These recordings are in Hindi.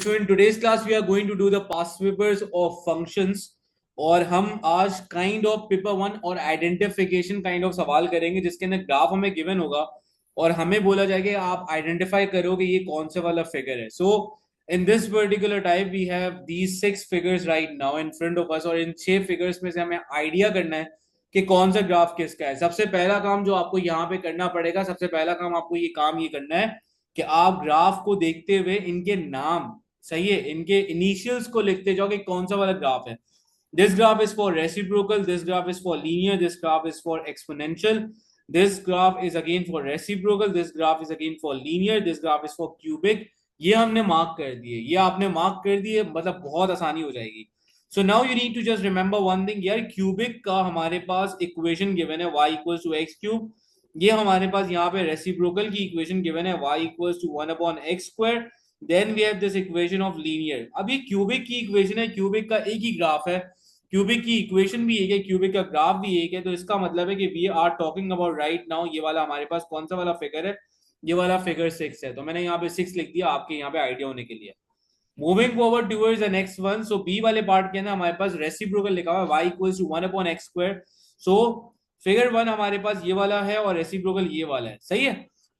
so in today's class we are going to do the past papers of functions और हम आज काइंड ऑफ पेपर वन और आइडेंटिफिकेशन काइंड ऑफ सवाल करेंगे जिसके अंदर ग्राफ हमें गिवन होगा और हमें बोला जाएगा आप आइडेंटिफाई करो कि ये कौन से वाला फिगर है. So in this particular type we have these 6 figures right now in front of us और इन 6 फिगर्स में से हमें आइडिया करना है कि कौन सा ग्राफ किसका है. सबसे पहला काम जो आपको यहाँ पे करना पड़ेगा, सबसे पहला काम आपको ये करना है कि आप ग्राफ को देखते हुए इनके नाम, सही है, इनके इनिशियल्स को लिखते जाओ कि कौन सा वाला ग्राफ है. This graph is for reciprocal, this graph is for linear, this graph is for exponential, this graph is again for reciprocal, this graph is again for linear, this graph is for cubic. ये हमने मार्क कर दिए, ये आपने मार्क कर दिए, मतलब बहुत आसानी हो जाएगी. So now you need to just remember one thing यार, cubic का हमारे पास इक्वेशन गिवन है y equals to x cube. ये हमारे पास यहाँ पे रेसिप्रोकल की इक्वेशन गिवन है y equals to 1 upon x square. Then we have this equation of linear. अब ये क्यूबिक की इक्वेशन है, क्यूबिक का एक ही ग्राफ है, क्यूबिक की इक्वेशन भी एक है, क्यूबिक का ग्राफ भी एक है. तो इसका मतलब है कि we are talking about right now ये वाला हमारे पास कौन सा वाला फिगर है, ये वाला फिगर 6 है. तो मैंने यहाँ पे 6 लिख दिया आपके यहाँ पे आइडिया होने के लिए. Moving forward towards the next one. So B वाले पार्ट के अंदर हमारे पास रेसिप्रोकल लिखा हुआ है y equals to 1 upon x square. So figure 1 हमारे पास ये वाला है और रेसिप्रोकल ये वाला है, सही है.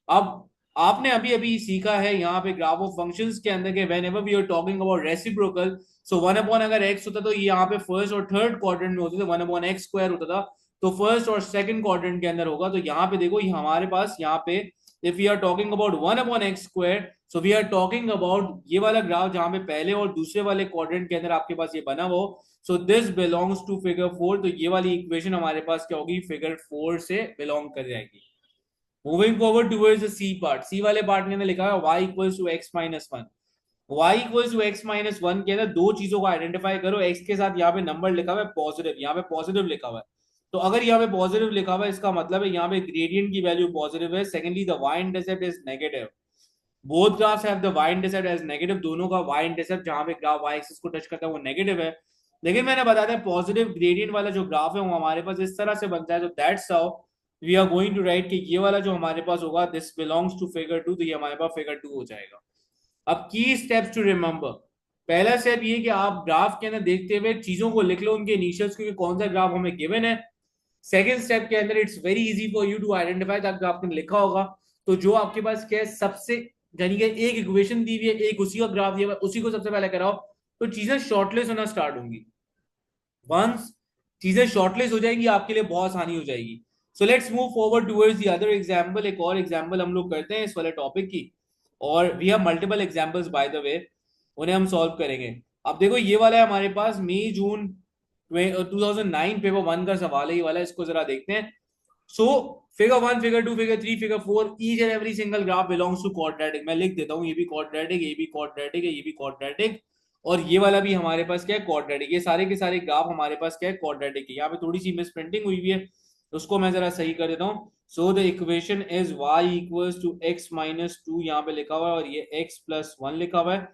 अब आपने अभी अभी सीखा है यहाँ पे ग्राफ ऑफ फंक्शंस के अंदर के whenever we are talking about reciprocal, so 1 upon अगर x होता तो ये यहाँ पे फर्स्ट और थर्ड क्वाड्रेंट में होते थे, 1 अपॉन x स्क्वायर होता था तो फर्स्ट और सेकंड क्वाड्रेंट के अंदर होगा. तो यहाँ पे देखो ये हमारे पास यहाँ पे if we are talking about 1 upon x square, so we are talking about ये वाला ग्राफ जहां पे पहले और दूसरे वाले क्वाड्रेंट के अंदर आपके पास ये बना हो. So this belongs to figure 4. तो ये वाली इक्वेशन हमारे पास क्या होगी, फिगर 4 से बिलोंग कर जाएगी. Moving forward towards the C part. C वाले पार्ट के अंदर लिखा है y equals to x minus 1. y equals to x minus 1 के अंदर दो चीजों को आइडेंटिफाई करो. x के साथ यहाँ पे नंबर लिखा हुआ है पॉजिटिव, यहाँ पे पॉजिटिव लिखा हुआ है. तो अगर यहाँ पे पॉजिटिव लिखा हुआ है इसका मतलब है यहाँ पे ग्रेडियंट की वैल्यू पॉजिटिव है. Secondly the y intercept is negative. Both graphs have the y intercept as negative. दोनों का y इंटरसेप्ट जहां पे ग्राफ y एक्सिस को टच करता है वो नेगेटिव है. लेकिन मैंने बताया था पॉजिटिव ग्रेडियंट वाला जो ग्राफ है वो हमारे पास इस तरह से बनता है. तो that's how we are going to write कि ये वाला जो हमारे पास होगा दिस बिलोंग्स टू फिगर 2. तो ये हमारे पास फिगर 2 हो जाएगा. अब की स्टेप्स टू रिमेंबर. पहला स्टेप ये कि आप ग्राफ के अंदर देखते हुए चीजों को लिख लो उनके इनिशियल्स क्योंकि कौन सा ग्राफ हमें गिवन है. सेकंड स्टेप के अंदर it's very easy for you to identify that graph में लिखा होगा. तो जो आपके पास क्या है सबसे, यानी कि एक इक्वेशन दी हुई है, एक उसी का ग्राफ दिया हुआ है, उसी को सबसे पहले कराओ तो चीजें शॉर्टलिस्ट होना स्टार्ट होंगी. वंस चीजें शॉर्टलिस्ट हो जाएगी आपके लिए बहुत आसानी हो जाएगी. So let's move forward towards the other example. एक और एग्जांपल हम लोग करते हैं इस वाले टॉपिक की और we have multiple examples by the way, उन्हें हम सॉल्व करेंगे. अब देखो ये वाला है हमारे पास मई जून 2009 पेपर 1 का सवाल है ये वाला. इसको जरा देखते हैं. So figure 1, figure 2, figure 3, figure 4, each and every single graph belongs to quadratic. मैं लिख देता हूँ ये भी क्वाड्रेटिक, ये भी क्वाड्रेटिक है, ये भी क्वाड्रेटिक और ये वाला भी हमारे पास क्या है क्वाड्रेटिक. ये सारे के सारे ग्राफ हमारे पास क्या है क्वाड्रेटिक है. यहाँ पे थोड़ी सी मिस प्रिंटिंग हुई है उसको मैं जरा सही कर देता हूँ. So the equation is y equals to x minus 2 यहाँ पे लिखा हुआ है और ये x प्लस 1 लिखा हुआ है.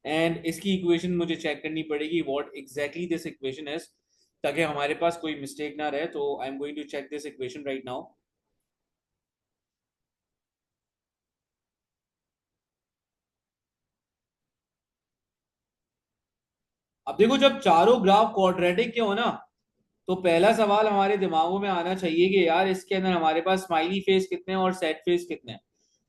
एंड इसकी इक्वेशन मुझे चेक करनी पड़ेगी what exactly this equation is ताकि हमारे पास कोई मिस्टेक ना रहे. तो I am going to check this equation right now. अब देखो जब चारों ग्राफ क्वाड्रेटिक के हो ना तो पहला सवाल हमारे दिमागों में आना चाहिए कि यार इसके अंदर हमारे पास स्माइली फेस कितने हैं और सेड फेस कितने हैं.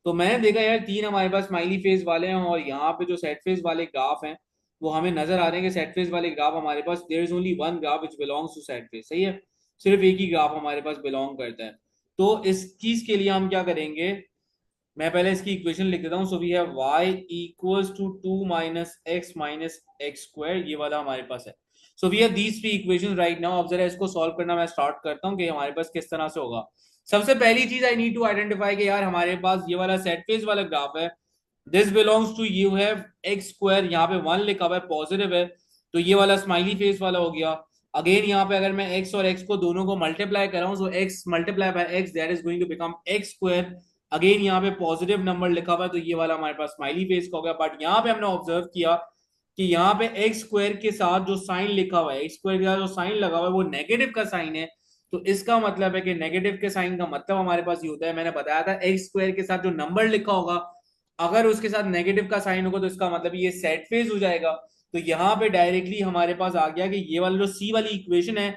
तो मैंने देखा यार 3 हमारे पास स्माइली फेस वाले हैं और यहाँ पे जो सेड फेस वाले ग्राफ हैं वो हमें नजर आ रहे हैं कि सेड फेस वाले ग्राफ हमारे पास there is only one graph which belongs to said face. सही है, सिर्फ एक ही ग्राफ हमारे पास बिलोंग करता है. तो इस चीज के लिए हम क्या करेंगे, मैं पहले इसकी इक्वेशन लिख देता हूँ. So we have y equals to 2 minus x square. ये वाला हमारे पास है. So we have these three equations right now. अब जरा इसको सॉल्व करना मैं स्टार्ट करता हूँ कि हमारे पास किस तरह से होगा. सबसे पहली चीज आई नीड टू आइडेंटिफाई कि यार हमारे पास ये वाला सेट फेस वाला ग्राफ है. This belongs to you have x square. यहाँ पे 1 लिखा हुआ है पॉजिटिव है तो ये वाला स्माइली फेस वाला हो गया. अगेन यहाँ पे अगर मैं x और x को दोनों को मल्टीप्लाई कर रहा हूँ so x multiply by x that is going to become x square. Again यहाँ पे पॉजिटिव नंबर लिखा हुआ है तो ये वाला हमारे पास स्माइली फेस का हो गया. बट यहाँ पे हमने ऑब्जर्व किया कि यहाँ पे एक्स स्क्वायर के साथ जो साइन लिखा हुआ है, एक्स स्क्वायर के साथ जो साइन लगा हुआ है वो नेगेटिव का साइन है. तो इसका मतलब है कि नेगेटिव के साइन का मतलब हमारे पास ये होता है, मैंने बताया था एक्स स्क्वायर के साथ जो नंबर लिखा होगा अगर उसके साथ नेगेटिव का साइन होगा तो इसका मतलब ये सेट फेज हो जाएगा। तो यहाँ पे डायरेक्टली हमारे पास आ गया कि ये वाला जो सी वाली इक्वेशन है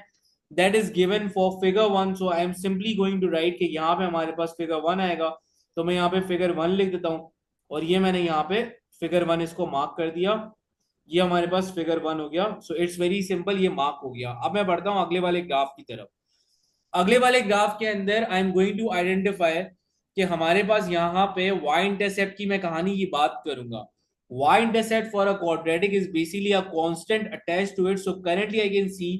that is given for figure one, so I am simply going to write कि यहाँ पे हमारे पास फिगर वन आएगा। तो मैं यहाँ पे फिगर वन लिख देता हूँ और ये मैंने यहाँ पे फिगर वन इसको मार्क कर दिया। ये हमारे पास फिगर वन हो गया। सो इट्स वेरी सिंपल, ये मार्क हो गया। अब मैं बढ़ता हूँ अगले वाले ग्राफ की तरफ। अगले वाले ग्राफ के अंदर I am going to identify कि हमारे पास यहाँ पे y इंटरसेप्ट की मैं कहानी की बात करूंगा। y intercept for a quadratic is basically a constant attached to it. So currently I can see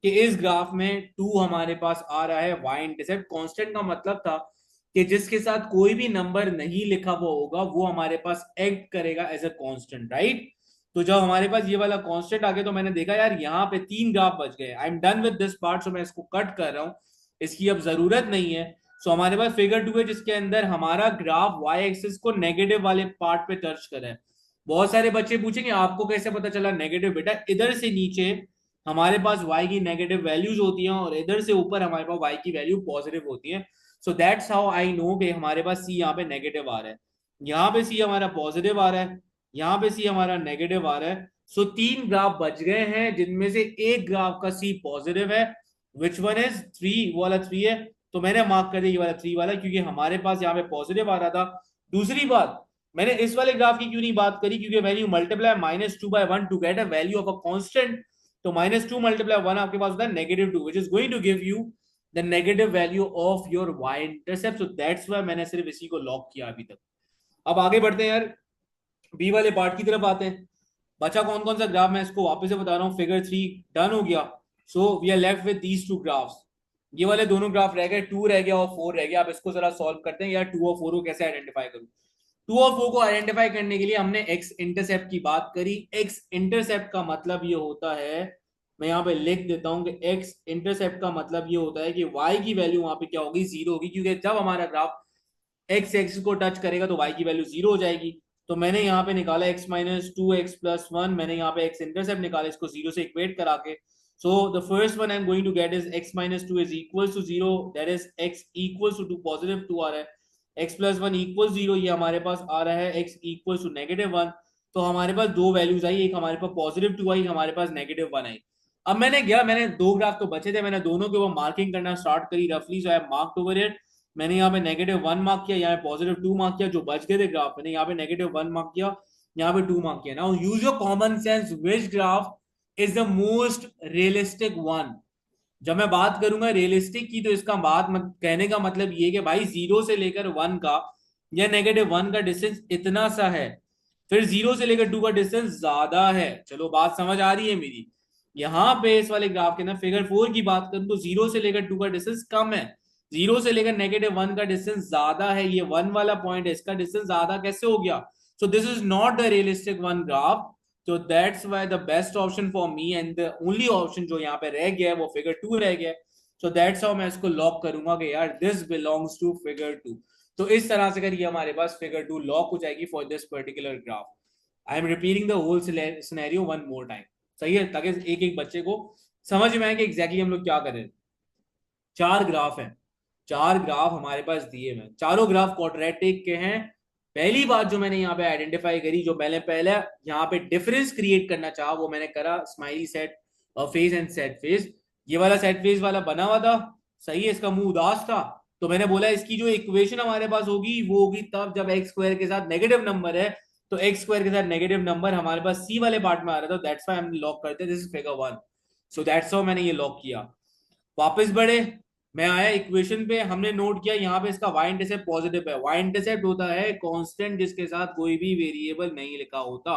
कि इस ग्राफ में 2 हमारे पास आ रहा है। y इंटरसेप्ट कांस्टेंट का मतलब था कि जिसके साथ कोई भी नंबर नहीं लिखा हुआ होगा वो हमारे पास एक्ट करेगा एज अ कांस्टेंट, राइट। तो जब हमारे पास ये वाला कांस्टेंट आ गया तो मैंने देखा यार यहाँ पे 3 ग्राफ बच गए। I am done with this part, so मैं इसको कट कर रहा हूँ, इसकी अब जरूरत नहीं है। सो हमारे पास फिगर 2 है जिसके अंदर हमारा ग्राफ वाई एक्सिस को नेगेटिव वाले पार्ट पे टच कर है। बहुत सारे बच्चे पूछेंगे आपको कैसे पता चला नेगेटिव? बेटा इधर से नीचे हमारे पास y की नेगेटिव वैल्यूज होती हैं और इधर से ऊपर हमारे पास y की वैल्यू पॉजिटिव होती है। सो दैट्स हाउ आई नो कि हमारे पास c यहाँ पे नेगेटिव आ रहा है, यहाँ पे c हमारा पॉजिटिव आ रहा है, यहाँ पे c हमारा नेगेटिव आ रहा है। सो 3 ग्राफ बच गए हैं जिनमें से एक ग्राफ का c पॉजिटिव है, विच वन इज 3, वो वाला 3 है। तो मैंने मार्क कर दिया ये वाला 3 वाला क्योंकि हमारे पास यहाँ पे पॉजिटिव आ रहा था। दूसरी बात, मैंने इस वाले ग्राफ की क्यों नहीं बात करी? क्योंकि value multiply -2/1 to get a value of a constant. तो -2 × 1 आपके पास होता है -2, which is going to give you the negative value of your y intercept. So that's why मैंने सिर्फ इसी को लॉक किया अभी तक। अब आगे बढ़ते हैं यार, बी वाले पार्ट की तरफ आते हैं। बचा कौन कौन सा ग्राफ, मैं इसको वापस से बता रहा हूँ। फिगर 3 डन हो गया। So we are left with these 2 graphs. ये वाले दोनों ग्राफ रह गए, 2 रह गया और 4 रह गया। अब इसको जरा सॉल्व करते हैं यार, 2 और 4 को कैसे आइडेंटिफाई करूं। 2 और 4 को आइडेंटिफाई करने के लिए हमने एक्स इंटरसेप्ट की बात करी। एक्स इंटरसेप्ट का मतलब ये होता है, मैं यहाँ पे लिख देता हूँ कि एक्स इंटरसेप्ट का मतलब ये होता है कि वाई की वैल्यू वहां पे क्या होगी, 0 होगी। क्योंकि जब हमारा ग्राफ एक्स एक्सिस को टच करेगा तो वाई की वैल्यू 0 हो जाएगी। तो मैंने यहाँ पे निकाला x-2x+1, मैंने यहाँ पे x इंटरसेप्ट निकाला इसको 0 से इक्वेट करा के। So the first one I am going to get is x-2 is equal to 0, that is x equal to 2, positive 2 आ रहा है। x+1 इक्वल 0, ये हमारे पास आ रहा है x इक्वल टू -1। तो हमारे पास दो वैल्यूज आई, एक हमारे पास पॉजिटिव 2 आई, हमारे पास -1 आई। अब मैंने दो ग्राफ तो बचे थे, मैंने दोनों के वो मार्किंग करना स्टार्ट करी रफली। सो आई मार्क्ड ओवर इट। मैंने यहाँ पे -1 मार्क किया, यहाँ पे +2 मार्क किया। जो बच गए थे ग्राफ मैंने यहाँ पे -1 मार्क किया, यहाँ पे 2 मार्क किया। Now use your common sense, which graph is the most realistic one. जब मैं बात करूंगा रियलिस्टिक की तो इसका कहने का मतलब ये कि भाई 0 से लेकर 1 का या -1 का डिस्टेंस इतना सा है, फिर 0 से लेकर 2 का डिस्टेंस ज्यादा है। चलो बात समझ आ रही है मेरी? यहाँ पे इस वाले ग्राफ के अंदर फिगर 4 की बात करूं तो 0 से लेकर 2 का डिस्टेंस कम है, 0 से लेकर -1 का डिस्टेंस ज्यादा है। ये 1 वाला पॉइंट है, इसका डिस्टेंस ज्यादा कैसे हो गया? So this is not the realistic one graph. तो that's why the best option for me and the only option जो यहाँ पे रह गया है वो फिगर 2 रह गया। सो दैट्स हाउ मैं इसको लॉक करूंगा कि यार दिस बिलोंग्स टू फिगर 2। तो इस तरह से करिए हमारे पास फिगर 2 लॉक हो जाएगी for this particular graph. I am repeating the whole scenario one more time, सही है, ताकि एक एक बच्चे को समझ में आए कि एग्जैक्टली हम लोग क्या कर रहे हैं। 4 ग्राफ हैं, 4 ग्राफ हमारे पास दिए हुए हैं, चारों ग्राफ क्वाड्रेटिक के हैं। पहली बात जो मैंने यहाँ पे आइडेंटिफाई करी, जो पहले पहले यहाँ पे डिफरेंस क्रिएट करना चाहा वो मैंने करा, smiley set face and set face. ये वाला सेट फेस वाला बना हुआ था, सही है, इसका मुंह उदास था। तो मैंने बोला इसकी जो इक्वेशन हमारे पास होगी वो होगी तब जब एक्स स्क्वायर के साथ नेगेटिव नंबर है। तो एक्स स्क्वायर के साथ नेगेटिव नंबर हमारे पास सी वाले पार्ट में आ रहा था, दैट्स व्हाई हम लॉक करते हैं this is figure 1। So that's how मैंने ये लॉक किया। वापस बढ़े, मैं आया इक्वेशन पे, हमने नोट किया यहाँ पे इसका y इंटरसेप्ट पॉजिटिव है। y इंटरसेप्ट होता है कांस्टेंट जिसके साथ कोई भी वेरिएबल नहीं लिखा होता।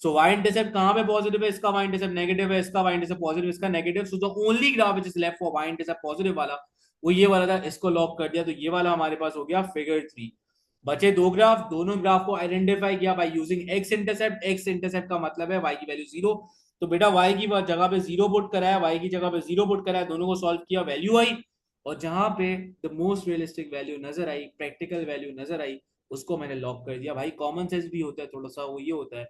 सो y इंटरसेप्ट कहाँ पे पॉजिटिव है? इसका y इंटरसेप्ट नेगेटिव है, इसका y इंटरसेप्ट पॉजिटिव, इसका negative. So the only graph which is left for y intercept positive वाला वो ये वाला था, इसको लॉक कर दिया। तो ये वाला हमारे पास हो गया फिगर 3। बचे दो ग्राफ, दोनों ग्राफ को आइडेंटिफाई किया by using x intercept. x intercept का मतलब है y की वैल्यू 0। तो बेटा y की जगह पे 0 पुट कराया, y की जगह पे 0 पुट कराया, दोनों को सॉल्व किया, वैल्यू आई। और जहां पे द मोस्ट रियलिस्टिक वैल्यू नजर आई, प्रैक्टिकल वैल्यू नजर आई, उसको मैंने लॉक कर दिया। भाई कॉमन सेंस भी होता है थोड़ा सा, वो ये होता है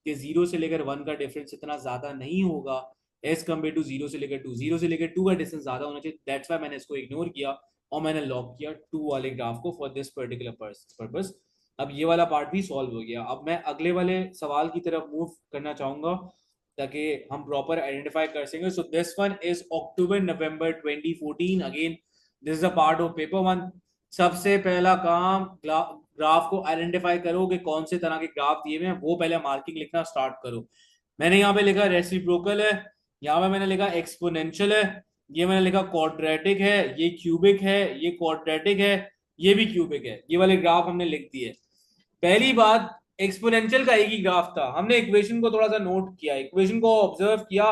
कि 0 से लेकर 1 का डिफरेंस इतना ज्यादा नहीं होगा एज कम्पेयर टू 0 से लेकर 2। 0 से लेकर 2 का डिस्टेंस ज्यादा होना चाहिए, दैट्स व्हाई मैंने इसको इग्नोर किया और मैंने लॉक किया 2 वाले ग्राफ को फॉर दिस पर्टिकुलर पर्पस। अब ये वाला पार्ट भी सॉल्व हो गया। अब मैं अगले वाले सवाल की तरफ मूव करना चाहूंगा ताकि हम प्रॉपर आइडेंटिफाई कर सकें। So this one is October November 2014। Again this is a part of paper one. सबसे पहला काम ग्राफ को आइडेंटिफाई करो कि कौन से तरह के ग्राफ दिए हुए हैं, वो पहले मार्किंग लिखना स्टार्ट करो। मैंने यहाँ पे लिखा रेसिप्रोकल है, यहाँ पे मैंने लिखा एक्सपोनेंशियल है, ये मैंने लिखा क्वाड्रेटिक है, ये क्यूबिक है, ये क्वाड्रेटिक है, ये भी क्यूबिक है। ये वाले ग्राफ हमने लिख दिए। पहली बात, एक्सपोनेंशियल का एक ही ग्राफ था, हमने इक्वेशन को थोड़ा सा नोट किया, इक्वेशन को ऑब्जर्व किया,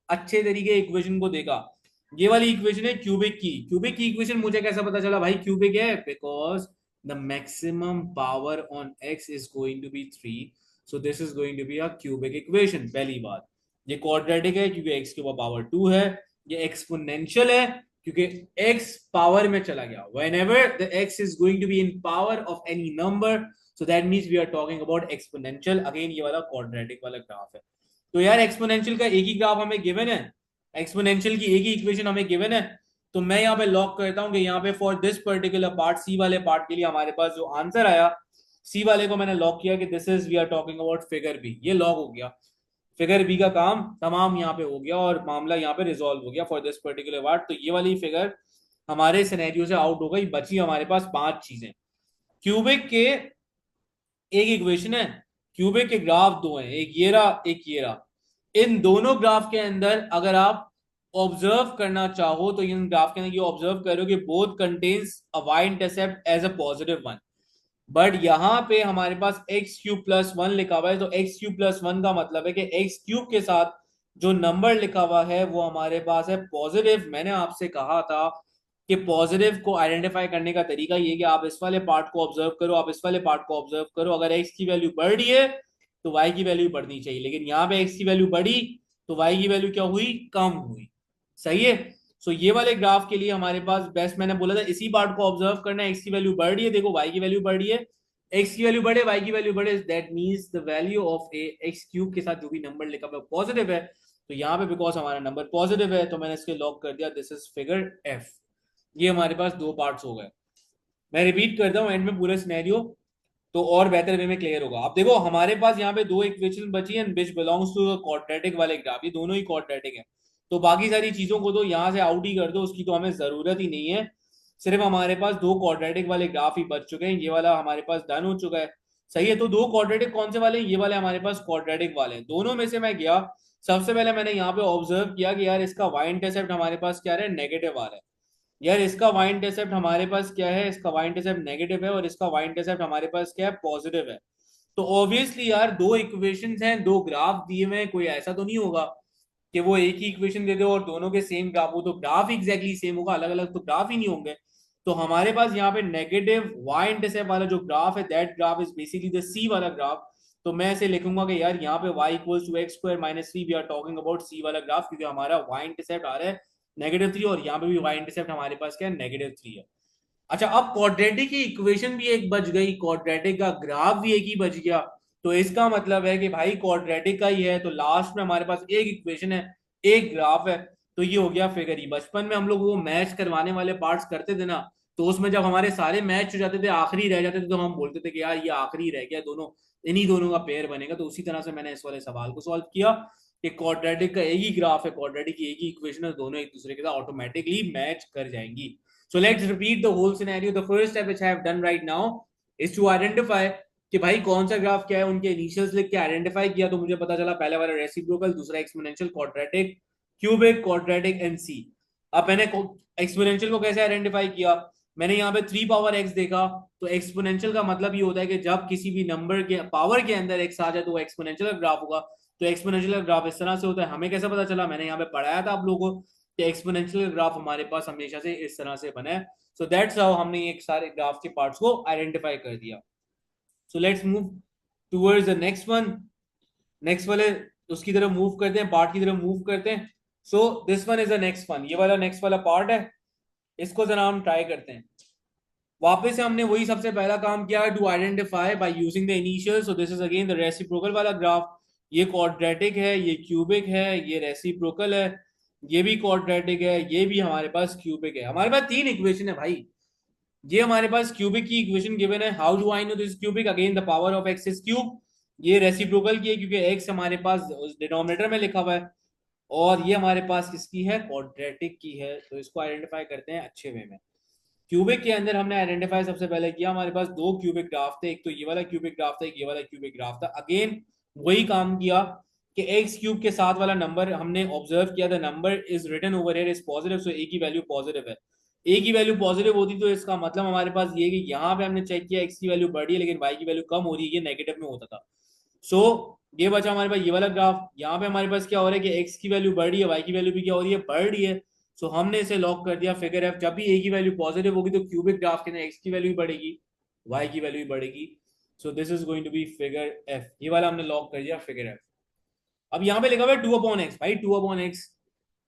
अच्छे तरीके इक्वेशन को देखा। ये वाली इक्वेशन है क्यूबिक की। क्यूबिक की इक्वेशन मुझे कैसा पता चला भाई क्यूबिक है? Because the maximum power on x is going to be 3, so this is going to be a cubic equation. पहली बात, ये क्वाड्रेटिक है क्योंकि एक्स के ऊपर पावर 2 है। ये एक्सपोनेंशियल है क्योंकि x पावर में चला गया। whenever the x is going to be in power of any number, so that means we are talking about exponential। Again ये वाला क्वाड्रेटिक वाला ग्राफ है। तो यार एक्सपोनेंशियल का एक ही ग्राफ हमें गिवन है, एक्सपोनेंशियल की एक ही इक्वेशन हमें गिवन है। तो मैं यहाँ पे लॉक करता हूँ कि यहाँ पे for this particular part, C वाले पार्ट के लिए हमारे पास जो आंसर आया, सी वाले को मैंने लॉक किया कि this is we are talking about figure B. ये लॉक हो गया, फिगर बी का काम तमाम यहाँ पे हो गया और मामला यहाँ पे रिजॉल्व हो गया फॉर दिस पर्टिकुलर पार्ट। तो ये वाली फिगर हमारे सिनेरियो से आउट हो गई। बची हमारे पास 5 चीजें। क्यूबिक के एक इक्वेशन है, क्यूबिक के ग्राफ दो हैं, एक ये रहा एक ये रहा। इन दोनों ग्राफ के अंदर अगर आप ऑब्जर्व करना चाहो तो इन ग्राफ के अंदर ये ऑब्जर्व करो कि both contains a y intercept as a positive one. But यहां पे हमारे पास एक्स क्यूब प्लस वन लिखा हुआ है, तो एक्स क्यूब प्लस वन का मतलब है कि एक्स क्यूब के साथ जो नंबर लिखा हुआ है वो हमारे पास है पॉजिटिव। मैंने आपसे कहा था कि पॉजिटिव को आइडेंटिफाई करने का तरीका ये कि आप इस वाले पार्ट को ऑब्जर्व करो, आप इस वाले पार्ट को ऑब्जर्व करो। अगर एक्स की वैल्यू बढ़ रही है तो वाई की वैल्यू बढ़नी चाहिए, लेकिन यहाँ पे एक्स की वैल्यू बढ़ी तो वाई की वैल्यू क्या हुई? कम हुई। सही है। सो ये वाले ग्राफ के लिए हमारे पास बेस्ट, मैंने बोला था इसी पार्ट को ऑब्जर्व करना है। एक्स की वैल्यू बढ़ रही है, देखो वाई की वैल्यू बढ़ रही है, एक्स की वैल्यू बढ़े वाई की वैल्यू बढ़े, that means the value of A x cube के साथ जो भी नंबर लिखा हुआ है पॉजिटिव है। तो यहाँ पे बिकॉज हमारा नंबर पॉजिटिव है तो मैंने इसके लॉक कर दिया, दिस इज फिगर एफ। ये हमारे पास 2 पार्ट्स हो गए। मैं रिपीट करता हूँ एंड में पूरा सिनेरियो तो और बेहतर वे में क्लियर होगा। आप देखो हमारे पास यहाँ पे 2 इक्वेशन बची हैं विच बिलोंग्स टू क्वाड्रेटिक वाले ग्राफ, ये दोनों ही क्वाड्रेटिक है। तो बाकी सारी चीजों को तो यहाँ से आउट ही कर दो, उसकी तो हमें जरूरत ही नहीं है। सिर्फ हमारे पास 2 क्वाड्रेटिक वाले ग्राफ ही बच चुके हैं, ये वाला हमारे पास डन हो चुका है। सही है। तो 2 क्वाड्रेटिक कौन से वाले हैं? ये वाले हमारे पास क्वाड्रेटिक वाले हैं। दोनों में से मैं गया, सबसे पहले मैंने यहाँ पे ऑब्जर्व किया कि यार इसका वाई इंटरसेप्ट हमारे पास क्या है? नेगेटिव आ रहा है। यार इसका वाई इंटरसेप्ट हमारे पास क्या है? इसका वाई इंटरसेप्ट नेगेटिव है और इसका वाई इंटरसेप्ट हमारे पास क्या है? पॉजिटिव है। तो ऑब्वियसली यार 2 इक्वेशंस हैं, 2 ग्राफ दिए हुए हैं, कोई ऐसा तो नहीं होगा कि वो एक ही इक्वेशन दे दो और दोनों के सेम ग्राफ हो। तो ग्राफ एग्जैक्टली सेम होगा, अलग अलग तो ग्राफ ही नहीं होंगे। तो हमारे पास यहाँ पे नेगेटिव वाई इंटरसेप्ट वाला जो ग्राफ है, that graph is basically the C वाला ग्राफ। तो मैं ऐसे लिखूंगा कि यार यहाँ पे y equals to x square minus 3, we are talking about C वाला ग्राफ, क्योंकि हमारा y इंटरसेप्ट आ रहा है -3 और यहाँ पे भी y इंटरसेप्ट हमारे पास क्या है? -3 है। अच्छा, अब क्वाड्रेटिक की इक्वेशन भी एक बच गई, क्वाड्रेटिक का ग्राफ भी एक ही बच गया। तो इसका मतलब है कि भाई क्वाड्रेटिक का ही है तो लास्ट में हमारे पास एक इक्वेशन है, एक ग्राफ है। तो ये हो गया फिगर ही। बचपन में हम लोग वो मैच करवाने वाले पार्ट्स करते थे ना, तो उसमें जब हमारे सारे मैच हो जाते थे, आखिरी रह जाते थे, तो हम बोलते थे कि यार ये आखिरी रह गया, दोनों इन्हीं दोनों का पेयर बनेगा। तो उसी तरह से मैंने इस वाले सवाल को सॉल्व किया कि क्वाड्रेटिक का एक ही ग्राफ है, क्वाड्रेटिक की एक ही इक्वेशन है, दोनों एक दूसरे के साथ ऑटोमेटिकली मैच कर जाएंगी। So let's repeat the whole scenario. The first step which I have done right now is to identify कि भाई कौन सा ग्राफ क्या है, उनके इनिशियल्स लिख के आइडेंटिफाई किया। तो मुझे पता चला पहला वाला रेसिप्रोकल, दूसरा exponential, quadratic, cubic, quadratic and C. अब मैंने एक्सपोनेंशियल को कैसे आइडेंटिफाई किया? मैंने यहाँ पे 3 पावर x देखा। तो एक्सपोनेंशियल का मतलब ये होता है कि जब किसी भी नंबर के पावर के अंदर x आ जाए तो वो एक्सपोनेंशियल ग्राफ होगा। तो एक्सपोनेंशियल ग्राफ इस तरह से होता है। हमें कैसे पता चला? मैंने यहाँ पे पढ़ाया था आप लोगों को कि एक्सपोनेंशियल ग्राफ हमारे पास हमेशा से इस तरह से बना है। सो दैट्स हाउ हमने एक सारे ग्राफ के पार्ट्स को आइडेंटिफाई कर दिया। So let's move towards the next one. Next वाले उसकी तरफ मूव करते हैं, पार्ट की तरफ मूव करते हैं। So this one is the next one, ये वाला नेक्स्ट वाला पार्ट है। इसको जरा हम ट्राई करते हैं। वापस से हमने वही सबसे पहला काम किया, to identify by using the initial. So this is again the reciprocal वाला ग्राफ। ये क्वाड्रेटिक है, ये क्यूबिक है, ये रेसिप्रोकल है, ये भी क्वाड्रेटिक है, ये भी हमारे पास क्यूबिक है। हमारे पास 3 इक्वेशन है भाई। ये हमारे पास क्यूबिक की इक्वेशन गिवन है। How do I know this cubic? Again the power of x is cube. ये रेसिप्रोकल की है क्योंकि एक्स हमारे पास डिनोमिनेटर में लिखा हुआ है और ये हमारे पास किसकी है? क्वाड्रेटिक की है। तो इसको आइडेंटिफाई करते हैं अच्छे वे में। क्यूबिक के अंदर हमने आइडेंटिफाई सबसे पहले किया, हमारे पास दो क्यूबिक ग्राफ थे, एक तो ये वाला क्यूबिक ग्राफ था, एक ये वाला क्यूबिक ग्राफ था। अगेन वही काम किया कि एक्स क्यूब के साथ वाला नंबर हमने ऑब्जर्व किया, the number is written over here is positive, so A की वैल्यू पॉजिटिव है। ए की वैल्यू पॉजिटिव होती तो इसका मतलब हमारे पास ये कि यहाँ पे हमने चेक किया एक्स की वैल्यू बढ़ी है लेकिन वाई की वैल्यू कम हो रही है, ये नेगेटिव में होता था। सो ये बचा हमारे पास ये वाला ग्राफ। यहाँ पे हमारे पास क्या हो रहा है कि एक्स की वैल्यू बढ़ रही है, वाई की वैल्यू भी क्या हो रही है? बढ़ रही है। सो हमने इसे लॉक कर दिया फिगर एफ। जब भी ए की वैल्यू पॉजिटिव होगी तो क्यूबिक ग्राफ के अंदर एक्स की वैल्यू बढ़ेगी, वाई की वैल्यू बढ़ेगी। So this is going to be figure F. ये वाला हमने लॉक कर दिया फिगर एफ। अब यहाँ पे लिखा हुआ है 2/x। भाई 2/x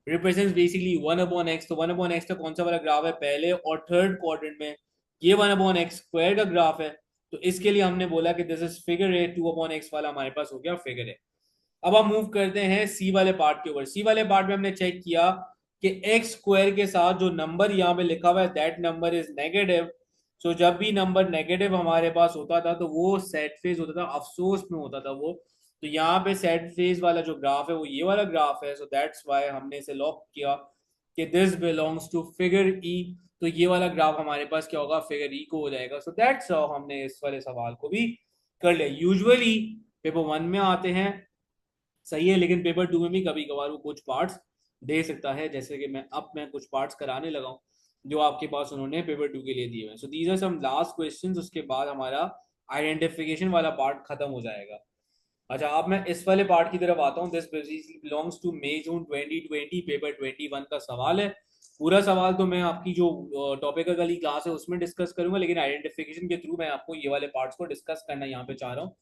रिप्रेजेंट्स बेसिकली 1/x। तो 1/x का कौन सा वाला ग्राफ है? पहले और थर्ड क्वाड्रेंट में। ये 1/x स्क्वायर का ग्राफ है। तो इसके लिए हमने बोला कि this is figure A. 2/x वाला हमारे पास हो गया फिगर ए। अब हम मूव करते हैं सी वाले पार्ट के ऊपर। सी वाले पार्ट में हमने चेक किया कि एक्स स्क्वायर के साथ जो नंबर यहाँ पे लिखा हुआ है दैट नंबर इज नेगेटिव। सो जब भी नंबर नेगेटिव हमारे पास होता था तो वो सेट फेज होता था, अफसोस में होता था वो। तो यहाँ पे सेट फेज वाला जो ग्राफ है वो ये वाला ग्राफ है। सो दैट्स वाई हमने इसे लॉक किया कि this belongs to figure E. तो ये वाला ग्राफ हमारे पास क्या होगा? फिगर ई को हो जाएगा। सो दैट्स हाउ हमने इस वाले सवाल को भी कर लिया। यूजुअली पेपर वन में आते हैं, सही है, लेकिन पेपर टू में भी कभी कभार वो कुछ पार्ट्स दे सकता है, जैसे कि मैं कुछ पार्ट्स कराने लगा हूँ जो आपके पास उन्होंने पेपर टू के लिए दिए हुए। So these are some last questions, उसके बाद हमारा आइडेंटिफिकेशन वाला पार्ट खत्म हो जाएगा। अच्छा, अब मैं इस वाले पार्ट की तरफ आता हूँ। This belongs to May June 2020, paper 21 का सवाल है। पूरा सवाल तो मैं आपकी जो टॉपिकल वाली क्लास है उसमें डिस्कस करूंगा, लेकिन आइडेंटिफिकेशन के थ्रू मैं आपको ये वाले पार्ट्स को डिस्कस करना यहाँ पे चाह रहा हूँ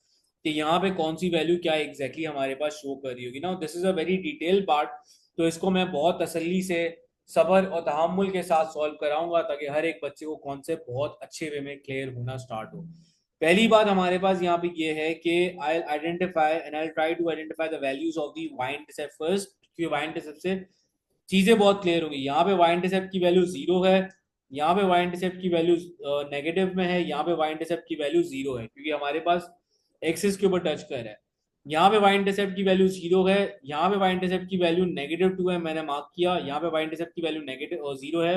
कि यहाँ पे कौन सी वैल्यू क्या एग्जैक्टली हमारे पास शो कर रही होगी ना। This is a very detail part, तो इसको मैं बहुत तसल्ली से, सब्र और तहम्मुल के साथ सॉल्व कराऊंगा ताकि हर एक बच्चे को कॉन्सेप्ट बहुत अच्छे वे में क्लियर होना स्टार्ट हो। पहली बात हमारे पास यहाँ पे ये है कि I identify and I try to identify the values of the y intercept first, क्योंकि वाई इंटरसेप्ट से चीजें बहुत क्लियर होगी। यहाँ पे वाई इंटरसेप्ट की वैल्यू 0 है, यहाँ पे वाई इंटरसेप्ट की वैल्यू नेगेटिव में है, यहाँ पे वाई इंटरसेप्ट की वैल्यू 0 है क्योंकि हमारे पास एक्सिस के ऊपर टच कर रहा है। यहाँ पे वाई इंटरसेप्ट की वैल्यू 0 है, यहाँ पे वाई इंटरसेप्ट की वैल्यू -2 है, मैंने मार्क किया। यहाँ पे वाई इंटरसेप्ट की वैल्यू नेगेटिव और 0 है,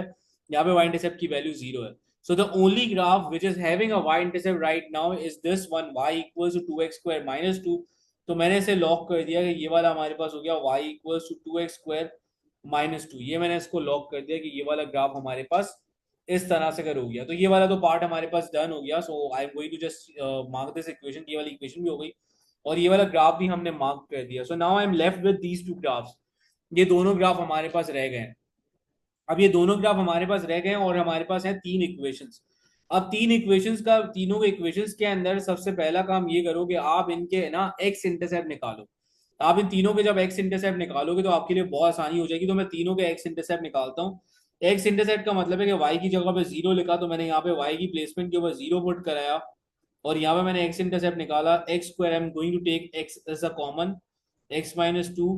यहाँ पे वाई इंटरसेप्ट की वैल्यू 0 है। So the only graph which is having a y-intercept right now is this one, y equals to 2x square minus 2। तो मैंने इसे लॉक कर दिया कि ये वाला हमारे पास हो गया y equals to 2x square minus 2। ये मैंने इसको लॉक कर दिया कि ये वाला ग्राफ हमारे पास इस तरह से कर हो गया। तो ये वाला तो पार्ट हमारे पास डन हो गया। So I am going to just mark this equation. ये वाली इक्वेशन भी हो गई और ये वाला ग्राफ भी हमने मार्क कर दिया। So now I am left with these to graphs. ये दोनों ग्राफ हमारे पास रह गए हैं। अब ये दोनों ग्राफ हमारे पास रह गए और हमारे पास है तीन इक्वेशंस। अब तीन इक्वेशंस का, तीनों इक्वेशंस के अंदर सबसे पहला काम ये करो कि आप इनके ना एक्स इंटरसेप्ट निकालो। आप इन तीनों के जब एक्स इंटरसेप्ट निकालोगे तो आपके लिए बहुत आसानी हो जाएगी। तो मैं तीनों के एक्स इंटरसेप्ट निकालता हूँ। एक्स इंटरसेप्ट का मतलब है कि वाई की जगह पे 0 लिखा, तो मैंने यहाँ पे वाई की प्लेसमेंट के ऊपर 0 पुट कराया और यहाँ पे मैंने एक्स इंटरसेप्ट निकाला। X square I am going to take x as a common, x-2,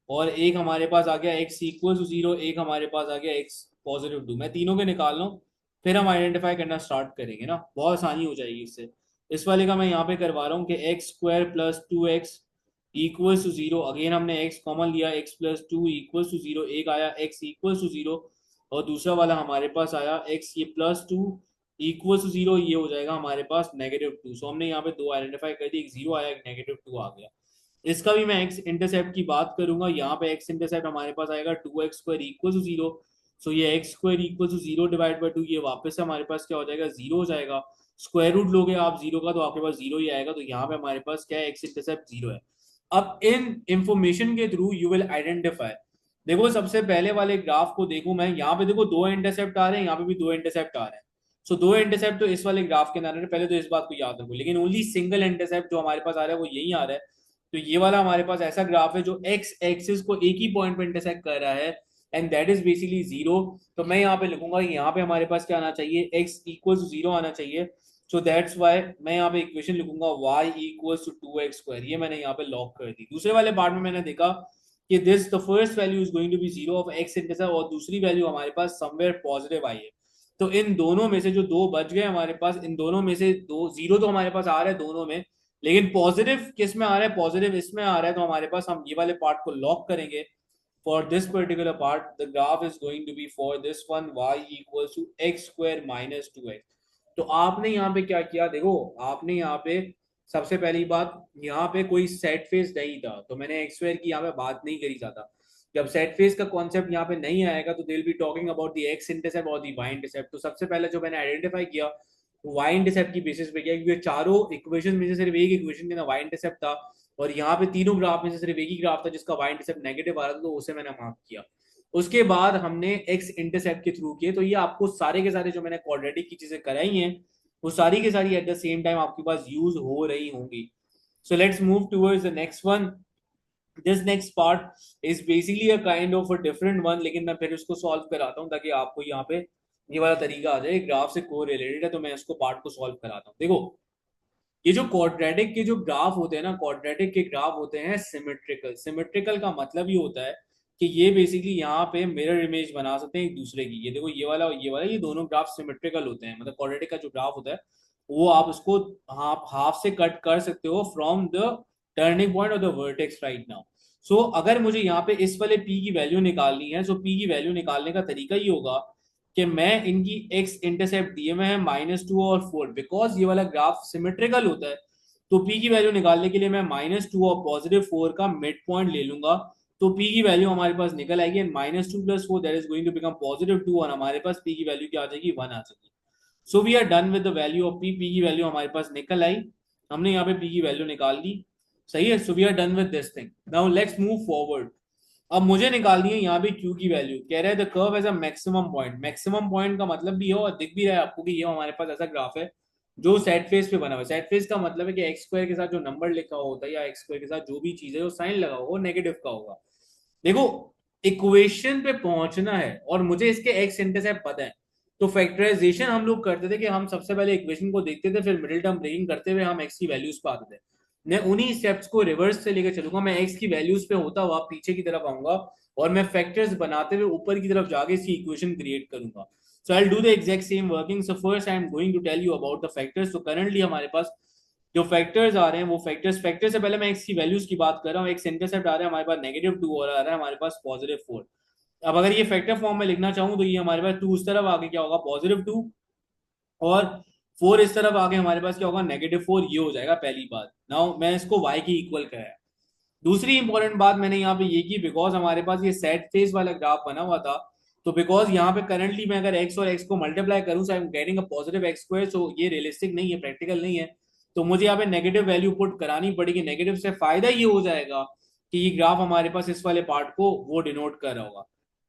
और एक हमारे पास आ गया x इक्वल टू 0, एक हमारे पास आ गया x +2। मैं तीनों के निकाल रहा हूँ, फिर हम आइडेंटिफाई करना स्टार्ट करेंगे ना, बहुत आसानी हो जाएगी इससे। इस वाले का मैं यहाँ पे करवा रहा हूँ कि x² + 2x equals to 0। Again हमने x कॉमन लिया, x + 2 इक्वल्स टू 0, एक आया x इक्वल्स टू 0 और दूसरा वाला हमारे पास आया x ये +2 इक्वल्स टू 0, ये हो जाएगा हमारे पास -2। सो हमने यहाँ पे दो आइडेंटिफाई कर दी, एक 0 आया, एक -2 आ गया। इसका भी मैं एक्स इंटरसेप्ट की बात करूंगा। यहाँ पे एक्स इंटरसेप्ट हमारे पास आएगा 2x² इक्वल टू 0। सो ये x² equal to 0 divide by 2, ये वापस से हमारे पास क्या हो जाएगा? 0 हो जाएगा। स्क्वायर रूट लोगे आप 0 का तो आपके पास 0 ही आएगा। तो यहाँ पे हमारे पास क्या है? एक्स इंटरसेप्ट 0 है। अब इन इंफॉर्मेशन के थ्रू यू विल आइडेंटिफाई। देखो सबसे पहले वाले ग्राफ को देखो, मैं यहाँ पे देखो दो इंटरसेप्ट आ रहे हैं, यहाँ पे भी दो इंटरसेप्ट आ रहे हैं। सो दो इंटरसेप्ट तो इस वाले ग्राफ के अंदर आ रहे हैं, पहले तो इस बात को याद रखो। लेकिन ओनली सिंगल इंटरसेप्ट जो हमारे पास आ रहा है वो यही आ रहा है। तो ये वाला हमारे पास ऐसा ग्राफ है जो एक्स एक्सिस को एक ही पॉइंट पे इंटरसेक्ट कर रहा है एंड दैट इज बेसिकली 0। तो मैं यहाँ पे लिखूंगा, यहाँ पे हमारे पास क्या आना चाहिए? x इक्वल टू 0 आना चाहिए। सो दैट्स वाई मैं यहाँ पे इक्वेशन लिखूंगा y इक्वल टू 2x²। ये मैंने यहाँ पे लॉक कर दी। दूसरे वाले पार्ट में मैंने देखा कि this the first value is going to be 0 of x intercept और दूसरी वैल्यू हमारे पास समवेयर पॉजिटिव आई है। तो इन दोनों में से जो दो बच गए हमारे पास, इन दोनों में से दो जीरो तो हमारे पास आ रहा है दोनों में, लेकिन पॉजिटिव किस में आ रहा है, पॉजिटिव इसमें आ रहा है, तो हमारे पास हम ये वाले पार्ट को लॉक करेंगे. For this particular part, the graph is going to be for this one y equals to x square minus 2x. तो आपने यहाँ पे क्या किया, देखो आपने यहाँ पे सबसे पहली बात, यहाँ पे कोई सेट फेस नहीं था, तो मैंने एक्स स्क्वायर की यहाँ पे बात नहीं करी ज्यादा. जब सेट फेस का कॉन्सेप्ट यहाँ पे नहीं आएगा तो दिल be talking about the x intercept और द वाई इंटरसेप्ट. तो सबसे पहले जो मैंने आइडेंटिफाई किया वाई इंटरसेप्ट की बेसिस पे किया, क्योंकि चारों इक्वेशन में से सिर्फ एक इक्वेशन के ना वाई इंटरसेप्ट था, और यहाँ पे तीनों ग्राफ में से सिर्फ एक ही ग्राफ था जिसका वाई इंटरसेप्ट नेगेटिव आ रहा था, तो उसे मैंने मार्क किया. उसके बाद हमने एक्स इंटरसेप्ट के थ्रू किए. तो ये आपको सारे के सारे जो मैंने क्वाड्रेटिक की चीजें कराई हैं वो सारी की सारी एट द सेम टाइम आपके पास यूज हो रही होंगी. So let's move towards the next one. This next part is basically a kind of a different one, लेकिन मैं फिर उसको सॉल्व कराता हूँ ताकि आपको यहाँ पे ये वाला तरीका आ जाए. ग्राफ से को रिलेटेड है तो मैं इसको पार्ट को सॉल्व कराता हूँ. देखो ये जो क्वाड्रेटिक के जो ग्राफ होते हैं ना, क्वाड्रेटिक के ग्राफ होते हैं सिमेट्रिकल. सिमेट्रिकल का मतलब ये होता है कि ये बेसिकली यहाँ पे मिरर इमेज बना सकते हैं एक दूसरे की. ये देखो ये वाला और ये वाला, ये दोनों ग्राफ सिमेट्रिकल होते हैं. मतलब क्वाड्रेटिक का जो ग्राफ होता है वो आप उसको हाफ हाफ से कट कर सकते हो from the turning point of the vertex right now. So अगर मुझे यहाँ पे इस वाले p की वैल्यू निकालनी है, सो p की वैल्यू निकालने का तरीका ये होगा कि मैं इनकी x इंटरसेप्ट दिए में है -2 और 4, बिकॉज ये वाला ग्राफ सिमेट्रिकल होता है. तो p की वैल्यू निकालने के लिए मैं -2 और +4 का मिड पॉइंट ले लूंगा. तो p की वैल्यू हमारे पास निकल आएगी, and -2 + 4 that is going to become +2, और हमारे पास p की वैल्यू क्या आ जाएगी, 1 आ जाएगी. So we are done with the value of p. p की वैल्यू हमारे पास निकल आई, हमने यहाँ पे p की वैल्यू निकाल दी. सही है. So we are done with this thing. Now let's move forward. अब मुझे निकालनी है यहाँ पे Q की वैल्यू. कह रहे हैं the curve as a maximum point. Maximum point का मतलब भी है और दिख भी रहा है आपको कि ये हमारे पास ऐसा ग्राफ है जो सेट फेस पे बना हुआ है. सेट फेस का मतलब है कि एक्स स्क्वायर के साथ जो नंबर लिखा होता है या एक्स स्क्वायर के साथ जो भी चीज है जो साइन लगा होगा वो नेगेटिव का होगा. देखो इक्वेशन पे पहुंचना है और मुझे इसके एक्स इंटरसेप्ट पता है, तो फैक्टराइजेशन हम लोग करते थे कि हम सबसे पहले इक्वेशन को देखते थे, फिर मिडिल टर्म ब्रेकिंग करते हुए हम एक्स की वैल्यूज पे आते थे. मैं उन्हीं स्टेप्स को रिवर्स से लेकर चलूंगा. मैं एक्स की वैल्यूज पे होता हुआ पीछे की तरफ आऊंगा और मैं फैक्टर्स बनाते हुए ऊपर की तरफ जाके इसकी इक्वेशन क्रिएट करूंगा. So I will do the exact same working. So first I am going to tell you about the factors. तो करंटली हमारे पास जो फैक्टर्स आ रहे हैं वो फैक्टर से पहले मैं एक्स की वैल्यूज की बात कर रहा हूँ. एक्स इंटरसेप्ट आ रहा है हमारे पास -2 और आ रहा है हमारे पास +4. अब अगर ये फैक्टर फॉर्म में लिखना चाहूँ तो ये हमारे पास 2 उस तरफ आगे क्या होगा, +2, और 4 इस तरफ आगे हमारे पास क्या होगा, -4. ये हो जाएगा पहली बात. नाउ मैं इसको y की इक्वल कराया. दूसरी इंपॉर्टेंट बात मैंने यहाँ पे ये की, बिकॉज हमारे पास ये सेट फेस वाला ग्राफ बना हुआ था, तो बिकॉज यहाँ पे करंटली मैं अगर x और x को मल्टीप्लाई करूँ so I am getting a positive x square. So ये रियलिस्टिक नहीं है, प्रैक्टिकल नहीं है, तो मुझे यहाँ पे नेगेटिव वैल्यू पुट करानी पड़ेगी. नेगेटिव से फायदा ये हो जाएगा कि ये ग्राफ हमारे पास इस वाले पार्ट को वो डिनोट कर रहा होगा.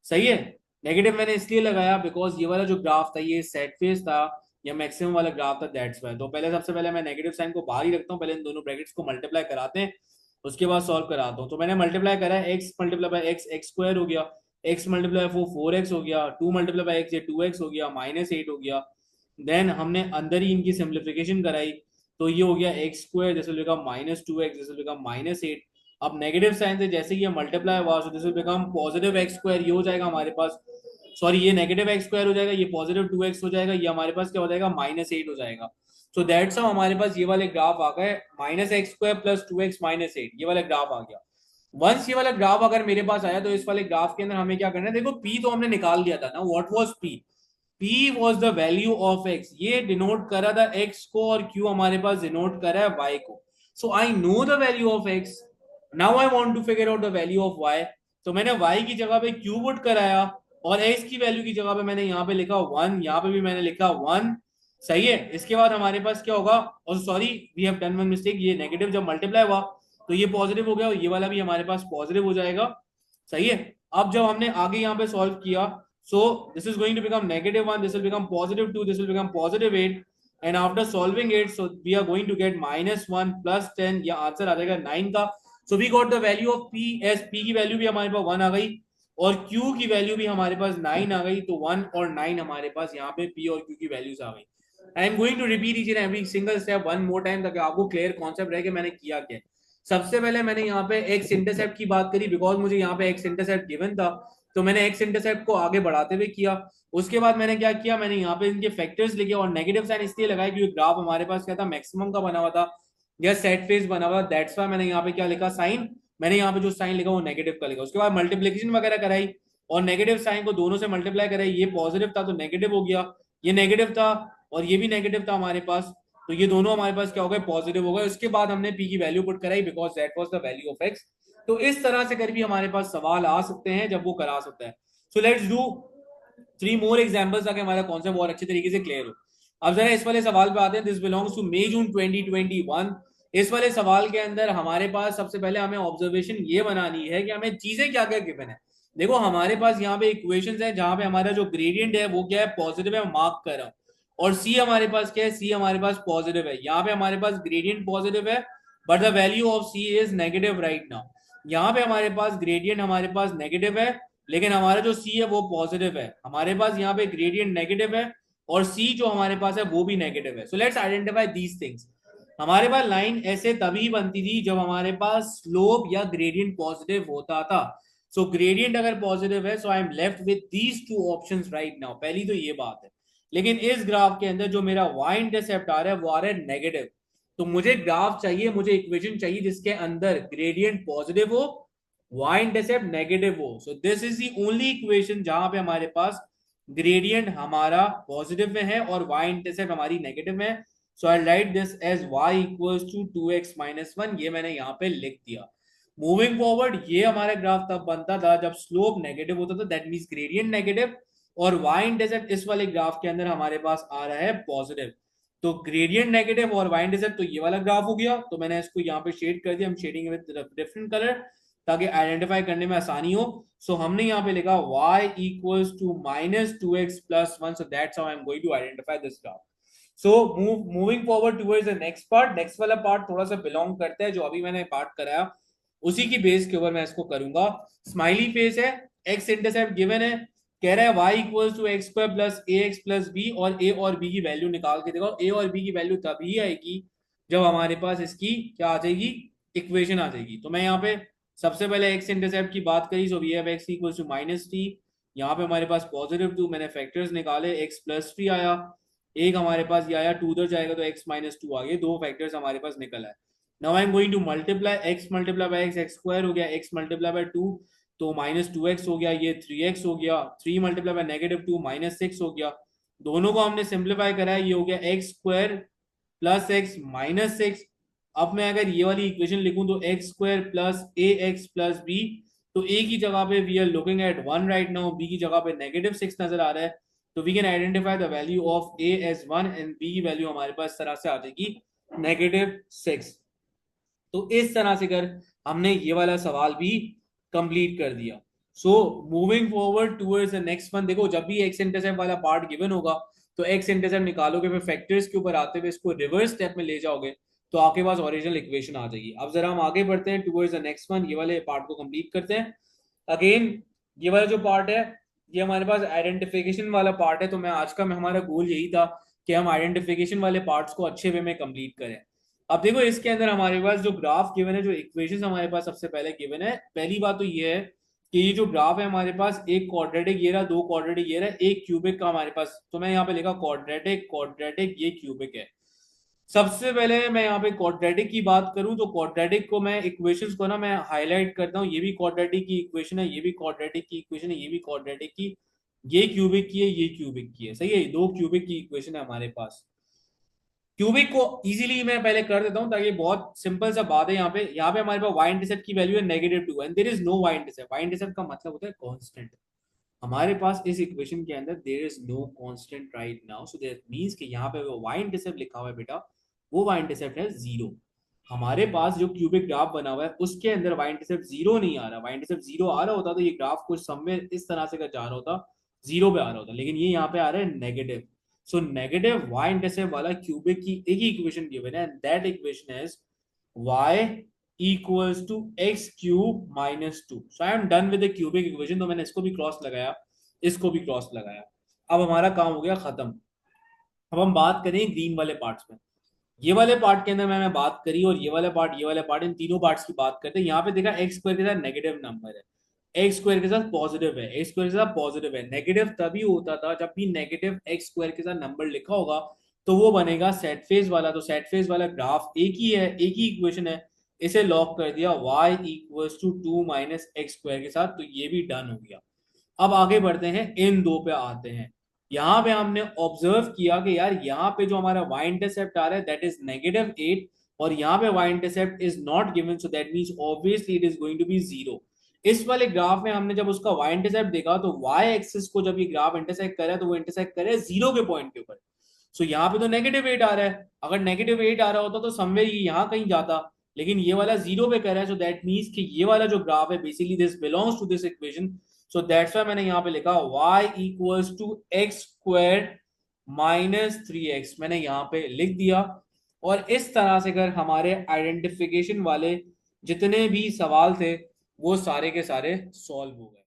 सही है. नेगेटिव मैंने इसलिए लगाया बिकॉज ये वाला जो ग्राफ था ये सेट फेस था या मैक्सिमम वाला ग्राफ था, दैट्स वाई. तो पहले सबसे पहले मैं नेगेटिव साइन को बाहर ही रखता हूँ, पहले इन दोनों ब्रैकेट्स को मल्टीप्लाई कराते हैं, उसके बाद सॉल्व कराता हूँ. तो मैंने मल्टीप्लाई करा है, x multiply by x x square हो गया, x मल्टीप्लाई 4x हो गया, 2 मल्टीप्लाई बाय x ये 2x हो गया, -8 हो गया. देन हमने अंदर ही इनकी सिंप्लीफिकेशन कराई, तो ये हो गया x square, this will become -2x, this will become -8. अब नेगेटिव साइन से जैसे कि ये मल्टीप्लाई हुआ so this will become positive x square. ये हो जाएगा हमारे पास, सॉरी ये नेगेटिव x स्क्वायर हो जाएगा, ये पॉजिटिव 2x हो जाएगा, ये हमारे पास क्या हो जाएगा, -8 हो जाएगा. सो दैट्स हाउ हमारे पास ये वाले ग्राफ आ गए, -x² + 2x -8 ये वाला ग्राफ आ गया. वंस ये वाला ग्राफ अगर मेरे पास आया तो इस वाले ग्राफ के अंदर हमें क्या करना है, देखो p तो हमने निकाल लिया था ना. What was p? p was the value of x. ये डिनोट कर रहा था x को और q हमारे पास डिनोट कर रहा है y को. So I know the value of x. Now I want to figure out the value of y. तो मैंने y की जगह पे q पुट कराया और x की वैल्यू की जगह पे मैंने यहाँ पे लिखा 1, यहाँ पे भी मैंने लिखा 1. सही है. इसके बाद हमारे पास क्या होगा, और sorry we have done one mistake, ये नेगेटिव जब मल्टीप्लाई हुआ तो ये पॉजिटिव हो गया और ये वाला भी हमारे पास पॉजिटिव हो जाएगा. सही है. अब जब हमने आगे यहाँ पे सॉल्व किया, so this is going to become -1, this will become +2, this will become +8, and after solving it so we are going to get -1 + 10, या आंसर आ जाएगा 9 का. So we got the value of p as p की वैल्यू भी हमारे पास 1 आ गई और q की वैल्यू भी हमारे पास 9 आ गई. तो 1 और 9 हमारे पास यहाँ पे p और q की वैल्यूज आ गई. I am going to repeat each and every single step one more time ताकि आपको क्लियर कॉन्सेप्ट रहे कि मैंने किया क्या. सबसे पहले मैंने यहाँ पे एक्स इंटरसेप्ट की बात करी बिकॉज मुझे यहाँ पे एक्स इंटरसेप्ट गिवन था. तो मैंने एक्स इंटरसेप्ट को आगे बढ़ाते हुए किया। उसके बाद मैंने क्या किया, मैंने यहाँ पे इनके फैक्टर्स लिखे और नेगेटिव साइन इसलिए लगाया क्योंकि ग्राफ हमारे पास क्या था, मैक्सिमम का बना हुआ था या सेट फेस बना हुआ, दैट्स व्हाई मैंने यहाँ पे क्या लिखा, साइन। मैंने यहाँ पे जो साइन लिखा वो नेगेटिव का लिखा। उसके बाद मल्टीप्लीकेशन वगैरह कराई और नेगेटिव साइन को दोनों से मल्टीप्लाई कराई, ये पॉजिटिव था तो नेगेटिव हो गया, ये नेगेटिव था और ये भी नेगेटिव था हमारे पास, तो ये दोनों हमारे पास क्या हो गए, पॉजिटिव हो गए। उसके बाद हमने पी की वैल्यू पुट कराई because that was the value of x. तो इस तरह से कर भी हमारे पास सवाल आ सकते हैं जब वो करा सकता है। So let's do 3 more examples ताकि हमारा कॉन्सेप्ट और अच्छे तरीके से क्लियर हो। अब जरा इस वाले सवाल पे आते हैं। दिस बिलोंग्स टू मई जून 2021। इस वाले सवाल के अंदर हमारे पास सबसे पहले हमें ऑब्जर्वेशन ये बनानी है कि हमें चीजें क्या क्या गिवन है। देखो हमारे पास यहाँ पे इक्वेशंस है जहां पे हमारा जो ग्रेडियंट है वो क्या है, पॉजिटिव है, मार्क कर रहा हूं। और सी हमारे पास क्या है, सी हमारे पास पॉजिटिव है। यहाँ पे हमारे पास ग्रेडियंट पॉजिटिव है but the value of C is negative right now. यहाँ पे हमारे पास ग्रेडियंट हमारे पास नेगेटिव है लेकिन हमारा जो सी है वो पॉजिटिव है। हमारे पास यहाँ पे ग्रेडियंट नेगेटिव है और सी जो हमारे पास है वो भी नेगेटिव है। So let's identify these things. हमारे पास लाइन ऐसे तभी बनती थी जब हमारे पास स्लोप या ग्रेडियंट पॉजिटिव होता था। सो ग्रेडियंट अगर पॉजिटिव है so I am left with these two options right now. पहली तो ये बात है। लेकिन इस ग्राफ के अंदर जो मेरा y इंटरसेप्ट आ रहा है वो आ रहा है नेगेटिव। तो मुझे ग्राफ चाहिए, मुझे इक्वेशन चाहिए जिसके अंदर ग्रेडियंट पॉजिटिव हो, y इंटरसेप्ट नेगेटिव हो। So this is the only equation जहां पे हमारे पास ग्रेडियंट हमारा पॉजिटिव में है और y इंटरसेप्ट हमारी नेगेटिव में है। So I write this as y equals to 2x minus 1। ये मैंने यहाँ पे लिख दिया। मूविंग फॉरवर्ड ये हमारा ग्राफ तब बनता था जब स्लोप नेगेटिव होता था, दैट मींस ग्रेडियंट नेगेटिव, और y इंटरसेप्ट इस वाले ग्राफ के अंदर हमारे पास आ रहा है पॉजिटिव। तो ग्रेडियंट नेगेटिव और y इंटरसेप्ट तो ये वाला ग्राफ हो गया। तो मैंने इसको यहाँ पे शेड कर दिया, हम शेडिंग विद डिफरेंट कलर ताकि आइडेंटिफाई करने में आसानी हो। सो हमने यहाँ पे लिखा y equals to minus 2x plus 1। So that's how I am going to identify this graph. So moving forward towards the next part. Next वाला पार्ट थोड़ा सा बिलोंग करता है जो अभी मैंने पार्ट कराया उसी की बेस के ऊपर मैं इसको करूंगा। स्माइली फेस है, एक्स इंटरसेप्ट गिवन है, कह रहा है y equals to x square plus a x plus b, और a और b की वैल्यू निकाल के देखो। a और b की वैल्यू तभी आएगी जब हमारे पास इसकी क्या आ जाएगी, इक्वेशन आ जाएगी। तो मैं यहाँ पे सबसे पहले एक्स इंटरसेप्ट की बात करी, so we have x equals to minus t. यहाँ पे हमारे पास पॉजिटिव 2, मैंने फैक्टर्स निकाले, एक्स प्लस 3 आया, एक हमारे पास ये आया, 2 उधर जाएगा तो एक्स माइनस 2 आ गए, दो फैक्टर्स हमारे पास निकल आए। Now I am going to multiply x multiply by x, x square हो गया, एक्स मल्टीप्लाई बाय 2 तो माइनस 2x हो गया, ये 3x हो गया, 3 मल्टीप्लाई बाय नेगेटिव 2 माइनस 6 हो गया। दोनों को हमने सिंप्लीफाई करा है, ये हो गया x square plus x minus 6। अब मैं अगर ये वाली इक्वेशन लिखूं तो x square plus a x plus b, तो ए की जगह पे we are looking at 1 right now, b की जगह पे नेगेटिव 6 नजर आ रहा है। तो we can identify the value of a as 1 and b की वैल्यू हमारे पास इस तरह से आ जाएगी नेगेटिव 6। तो इस तरह से कर हमने ये वाला सवाल भी कंप्लीट कर दिया। सो moving forward towards the next one. देखो जब भी एक्स इंटरसेप्ट वाला पार्ट गिवन होगा तो एक्स इंटरसेप्ट निकालोगे, फिर फैक्टर्स के ऊपर आते हुए इसको रिवर्स स्टेप में ले जाओगे तो आपके पास ओरिजिनल इक्वेशन आ जाएगी। अब जरा हम आगे बढ़ते हैं टूवर्ड्स द नेक्स्ट वन, ये वाले पार्ट को कंप्लीट करते हैं। अगेन ये वाला जो पार्ट है ये हमारे पास आइडेंटिफिकेशन वाला पार्ट है। तो मैं आज का हमारा गोल यही था कि हम आइडेंटिफिकेशन वाले पार्ट्स को अच्छे वे में कंप्लीट करें। अब देखो इसके अंदर हमारे पास जो ग्राफ गिवन है, जो इक्वेशंस हमारे पास सबसे पहले गिवन है, पहली बात तो ये है कि ये जो ग्राफ है हमारे पास एक क्वाड्रेटिक ये रहा, दो क्वाड्रेटिक ये रहा, एक क्यूबिक का हमारे पास, तो मैं यहाँ पे लिखा क्वाड्रेटिक क्वाड्रेटिक, ये क्यूबिक है। सबसे पहले मैं यहाँ पे क्वाड्रेटिक की बात करूं तो क्वाड्रेटिक को मैं इक्वेशंस को ना मैं हाईलाइट करता हूँ। ये भी क्वाड्रेटिक की इक्वेशन है, ये भी क्वाड्रेटिक की इक्वेशन है, ये भी क्वाड्रेटिक की, ये क्यूबिक की है, ये क्यूबिक की है, सही है, दो क्यूबिक की इक्वेशन है हमारे पास। क्यूबिक को इजीली मैं पहले कर देता हूं ताकि बहुत सिंपल सा बात है। यहाँ पे हमारे पास वाई इंटरसेप्ट की वैल्यू है -2 and there is no y intercept. Y intercept का मतलब होता है कांस्टेंट। हमारे पास इस इक्वेशन के अंदर there is no constant right now, so that means कि यहाँ पे वो वाई इंटरसेप्ट लिखा हुआ है बेटा, वो वाई इंटरसेप्ट है 0। हमारे पास जो क्यूबिक ग्राफ बना हुआ है उसके अंदर वाई इंटरसेप्ट 0 नहीं आ रहा। वाई इंटरसेप्ट 0 आ रहा होता तो ये ग्राफ कुछ समवेयर इस तरह से जा रहा होता, 0 पे आ रहा होता, लेकिन ये यहाँ पे आ रहा है negative. So negative y intercept वाला क्यूबिक की एक ही इक्वेशन गिवन है, that equation is y equals to x cube minus 2। So I am done with the cubic equation। तो मैंने इसको भी क्रॉस लगाया, इसको भी क्रॉस लगाया। अब हमारा काम हो गया खत्म। अब हम बात करें ग्रीन वाले पार्ट्स में। ये वाले पार्ट के अंदर मैंने बात करी और ये वाला पार्ट, ये वाले पार्ट, इन तीनों पार्ट्स की बात करते हैं। यहाँ पे देखा एक्स स्क्वायर के साथ नेगेटिव नंबर है, एक्स स्क्वायर के साथ पॉजिटिव है, एक्स स्क्वायर के साथ पॉजिटिव है। नेगेटिव तभी होता था जब भी नेगेटिव एक्स स्क्वायर के साथ नंबर लिखा होगा तो वो बनेगा सेट फेज वाला। तो सेट फेज वाला ग्राफ एक ही है, एक ही इक्वेशन है, इसे लॉक कर दिया y equals to 2 minus x square के साथ, तो ये भी डन हो गया। अब आगे बढ़ते हैं, इन दो पे आते हैं। यहां पे हमने ऑब्जर्व किया कि यार यहाँ पे जो हमारा y इंटरसेप्ट आ रहा है दैट इज -8, और यहाँ पे y intercept is not given, so that means obviously it is going to be 0। इस वाले ग्राफ में हमने जब उसका y इंटरसेप्ट देखा तो y एक्सिस को जब ये ग्राफ इंटरसेक्ट करे तो वो इंटरसेक्ट करे 0 के पॉइंट के ऊपर। सो यहाँ पे तो -8 आ रहा है, अगर -8 आ रहा होता तो समवेयर ये यहाँ कहीं जाता, लेकिन ये वाला 0 पे कर रहा है, सो दैट मींस कि ये वाला जो ग्राफ है basically this belongs to this equation. So that's why मैंने यहाँ पे लिखा y equals to x square -3x, मैंने यहाँ पे लिख दिया। और इस तरह से अगर हमारे आइडेंटिफिकेशन वाले जितने भी सवाल थे वो सारे के सारे सॉल्व हो गए।